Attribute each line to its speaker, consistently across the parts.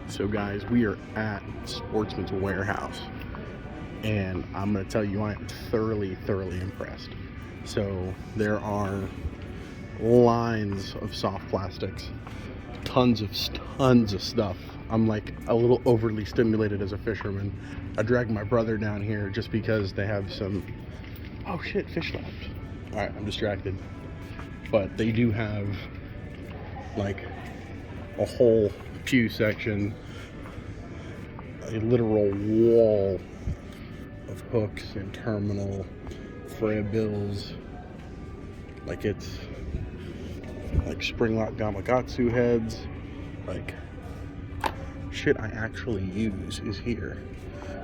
Speaker 1: So guys, we are at Sportmans Warehouse, and I'm going to tell you I am thoroughly impressed. So there are lines of soft plastics, tons of stuff. I'm like a little overly stimulated as a fisherman. I dragged my brother down here just because they have some, oh shit, fish labs. All right, I'm distracted. But they do have like a whole pew section, a literal wall of hooks and terminal Freya bills. Like it's like spring-lock Gamakatsu heads. Like shit I actually use is here.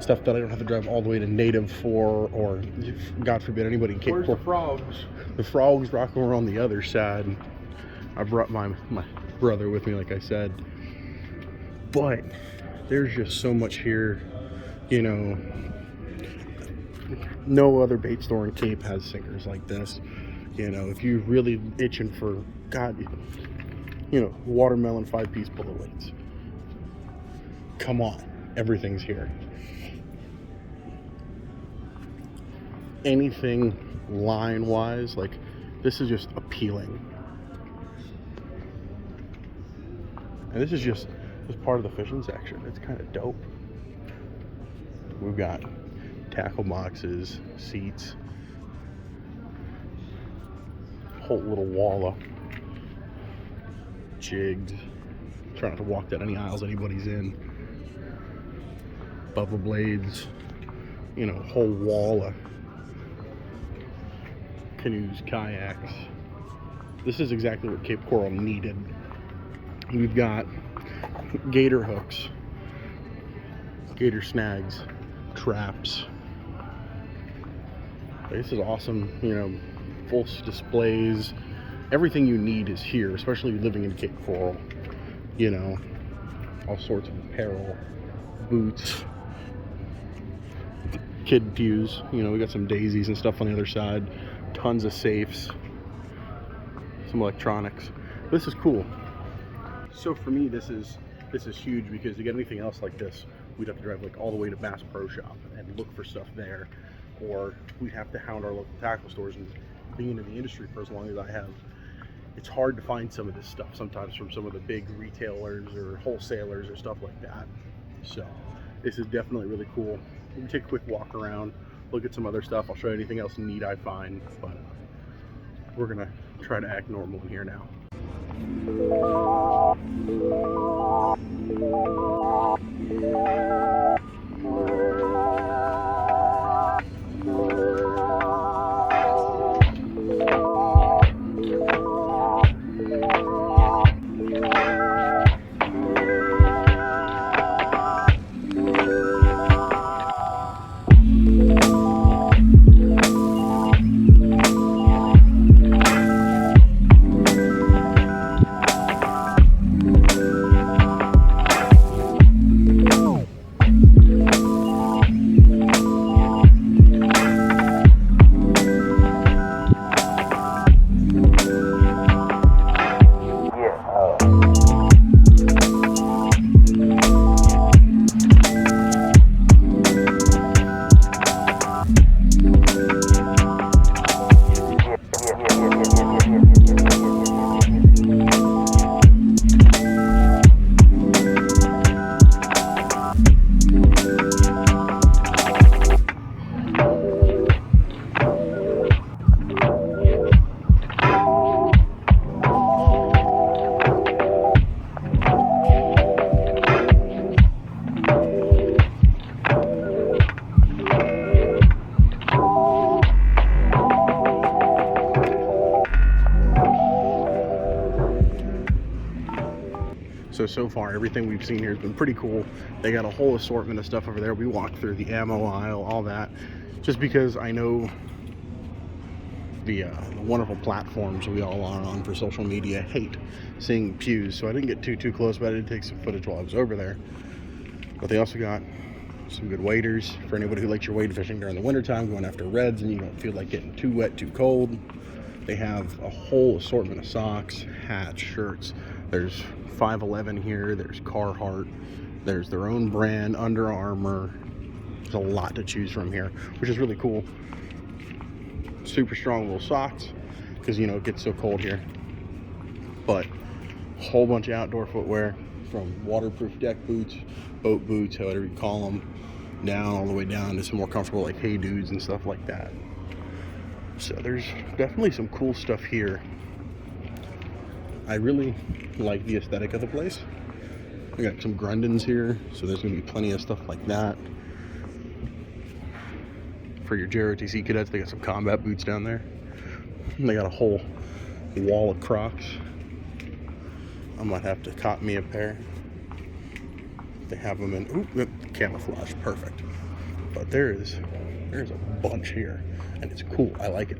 Speaker 1: Stuff that I don't have to drive all the way to Native for, or God forbid anybody in Cape
Speaker 2: Where's the frogs?
Speaker 1: The frogs rock over on the other side. I brought my brother with me, like I said. But there's just so much here, you know. No other bait store in Cape has sinkers like this. You know, if you're really itching for, God, you know, watermelon 5-piece bullet weights, come on, everything's here. Anything line-wise, like, this is just appealing. And this is just part of the fishing section. It's kind of dope. We've got tackle boxes, seats, whole little wall of jigs. Try not to walk down any aisles anybody's in. Bubble blades, you know, whole wall of canoes, kayaks. This is exactly what Cape Coral needed. We've got gator hooks, gator snags, traps. This is awesome, you know, full displays. Everything you need is here, especially living in Cape Coral. You know, all sorts of apparel, boots, kid pews. You know, we got some daisies and stuff on the other side. Tons of safes, some electronics. This is cool. So for me, this is huge, because to get anything else like this, we'd have to drive like all the way to Bass Pro Shop and look for stuff there, or we'd have to hound our local tackle stores. And being in the industry for as long as I have, it's hard to find some of this stuff sometimes from some of the big retailers or wholesalers or stuff like that. So this is definitely really cool. We can take a quick walk around, look at some other stuff. I'll show you anything else neat I find, but we're gonna try to act normal in here now. So far, everything we've seen here has been pretty cool. They got a whole assortment of stuff over there. We walked through the ammo aisle, all that, just because I know the wonderful platforms we all are on for social media hate seeing pews, so I didn't get too close, but I did take some footage while I was over there. But they also got some good waders for anybody who likes your wade fishing during the wintertime, going after reds and you don't feel like getting too wet, too cold. They have a whole assortment of socks, hats, shirts, There's 511 here, there's Carhartt, there's their own brand, Under Armour. There's a lot to choose from here, which is really cool. Super strong wool socks, because you know it gets so cold here. But a whole bunch of outdoor footwear, from waterproof deck boots, boat boots, however you call them, down all the way down to some more comfortable like Hey Dudes and stuff like that. So there's definitely some cool stuff here. I really like the aesthetic of the place. We got some Grundens here, so there's gonna be plenty of stuff like that. For your JROTC cadets, they got some combat boots down there. And they got a whole wall of Crocs. I might have to cop me a pair. They have them in, ooh, camouflage, perfect. But there's a bunch here, and it's cool. I like it.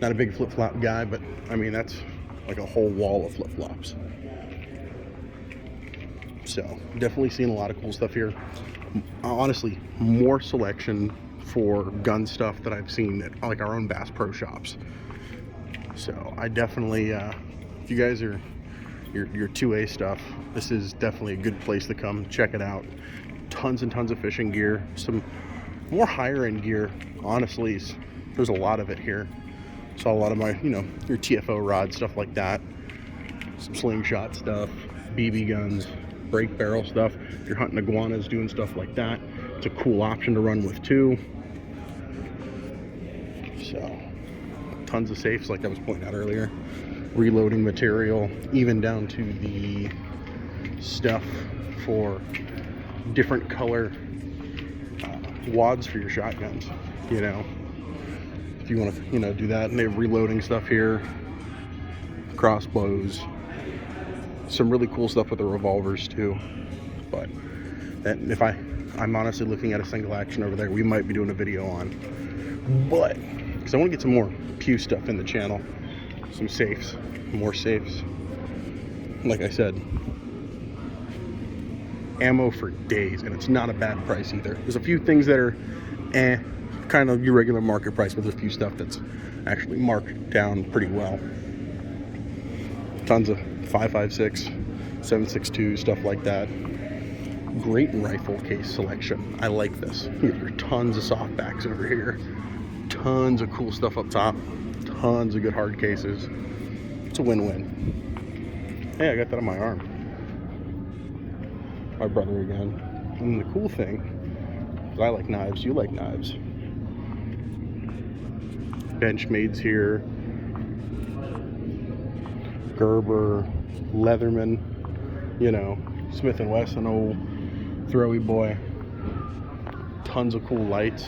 Speaker 1: Not a big flip-flop guy, but I mean that's like a whole wall of flip-flops. So definitely seeing a lot of cool stuff here. Honestly, more selection for gun stuff that I've seen at like our own Bass Pro shops. So I definitely, if you guys are your 2A stuff, this is definitely a good place to come check it out. Tons and tons of fishing gear, some more higher end gear. Honestly, there's a lot of it here. Saw a lot of my, you know, your TFO rod, stuff like that. Some slingshot stuff, BB guns, brake barrel stuff. If you're hunting iguanas, doing stuff like that, it's a cool option to run with too. So tons of safes, like I was pointing out earlier. Reloading material, even down to the stuff for different color wads for your shotguns, you know, if you want to, you know, do that. And they have reloading stuff here, crossbows, some really cool stuff with the revolvers too. But that, if I'm honestly looking at a single action over there we might be doing a video on, but because I want to get some more Pew stuff in the channel, some safes, more safes. Like I said, ammo for days, and it's not a bad price either. There's a few things that are kind of your regular market price, but there's a few stuff that's actually marked down pretty well. Tons of 5.56, 7.62, stuff like that. Great rifle case selection. I like this. There are tons of softbacks over here. Tons of cool stuff up top. Tons of good hard cases. It's a win-win. Hey, I got that on my arm. My brother again. And the cool thing is I like knives, you like knives. Benchmades here. Gerber, Leatherman, you know, Smith & Wesson, old throwy boy. Tons of cool lights.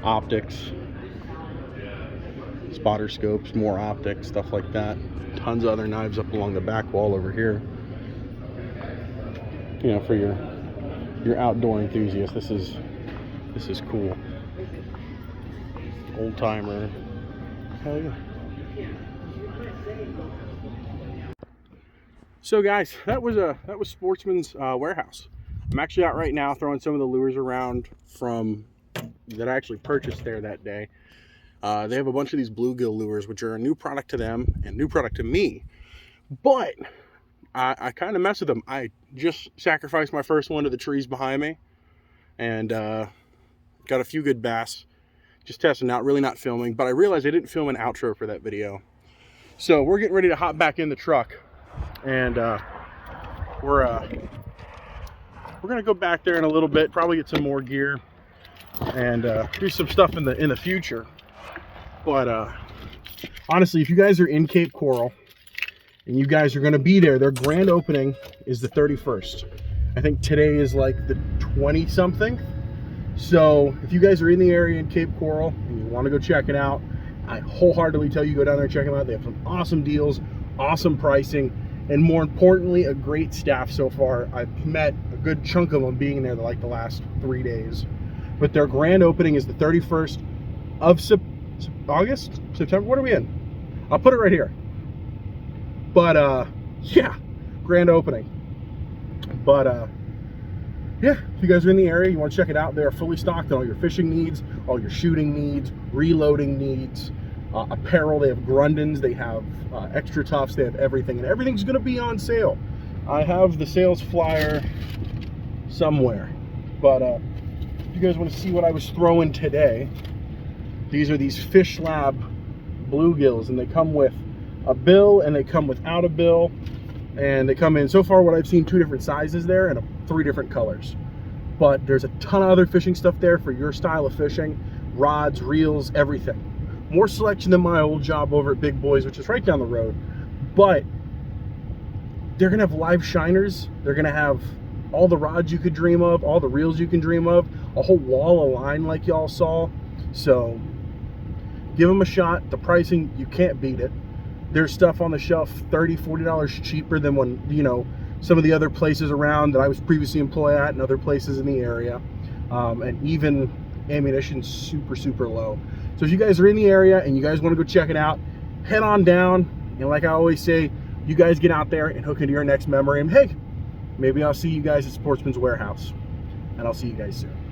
Speaker 1: Optics, spotter scopes, more optics, stuff like that. Tons of other knives up along the back wall over here. You know, for your outdoor enthusiast, this is cool. Old timer. Hell yeah. So guys, that was Sportmans Warehouse. I'm actually out right now throwing some of the lures around that I actually purchased there that day. They have a bunch of these bluegill lures, which are a new product to them and new product to me. But I kind of mess with them. I just sacrificed my first one to the trees behind me, and got a few good bass. Just testing out, really not filming. But I realized I didn't film an outro for that video, so we're getting ready to hop back in the truck, and we're gonna go back there in a little bit, probably get some more gear and do some stuff in the future. But honestly, if you guys are in Cape Coral and you guys are going to be there, their grand opening is the 31st. I think today is like the 20 something. So if you guys are in the area in Cape Coral and you want to go check it out, I wholeheartedly tell you go down there and check them out. They have some awesome deals, awesome pricing, and more importantly, a great staff so far. I've met a good chunk of them being there like the last 3 days. But their grand opening is the 31st of August? September? What are we in? I'll put it right here. But, yeah, grand opening. But, yeah, if you guys are in the area, you want to check it out, they are fully stocked on all your fishing needs, all your shooting needs, reloading needs, apparel. They have Grundens, they have Extra Toughs, they have everything, and everything's going to be on sale. I have the sales flyer somewhere, but if you guys want to see what I was throwing today, these are these Fish Lab bluegills, and they come with a bill and they come without a bill, and they come in, so far what I've seen, 2 different sizes there and 3 different colors. But there's a ton of other fishing stuff there for your style of fishing, rods, reels, everything. More selection than my old job over at Big Boys, which is right down the road. But they're gonna have live shiners, they're gonna have all the rods you could dream of, all the reels you can dream of, a whole wall of line like y'all saw. So give them a shot. The pricing, you can't beat it. There's stuff on the shelf $30, $40 cheaper than when, you know, some of the other places around that I was previously employed at and other places in the area. And even ammunition super low. So if you guys are in the area and you guys want to go check it out, head on down. And like I always say, you guys get out there and hook into your next memory. And hey, maybe I'll see you guys at Sportmans Warehouse. And I'll see you guys soon.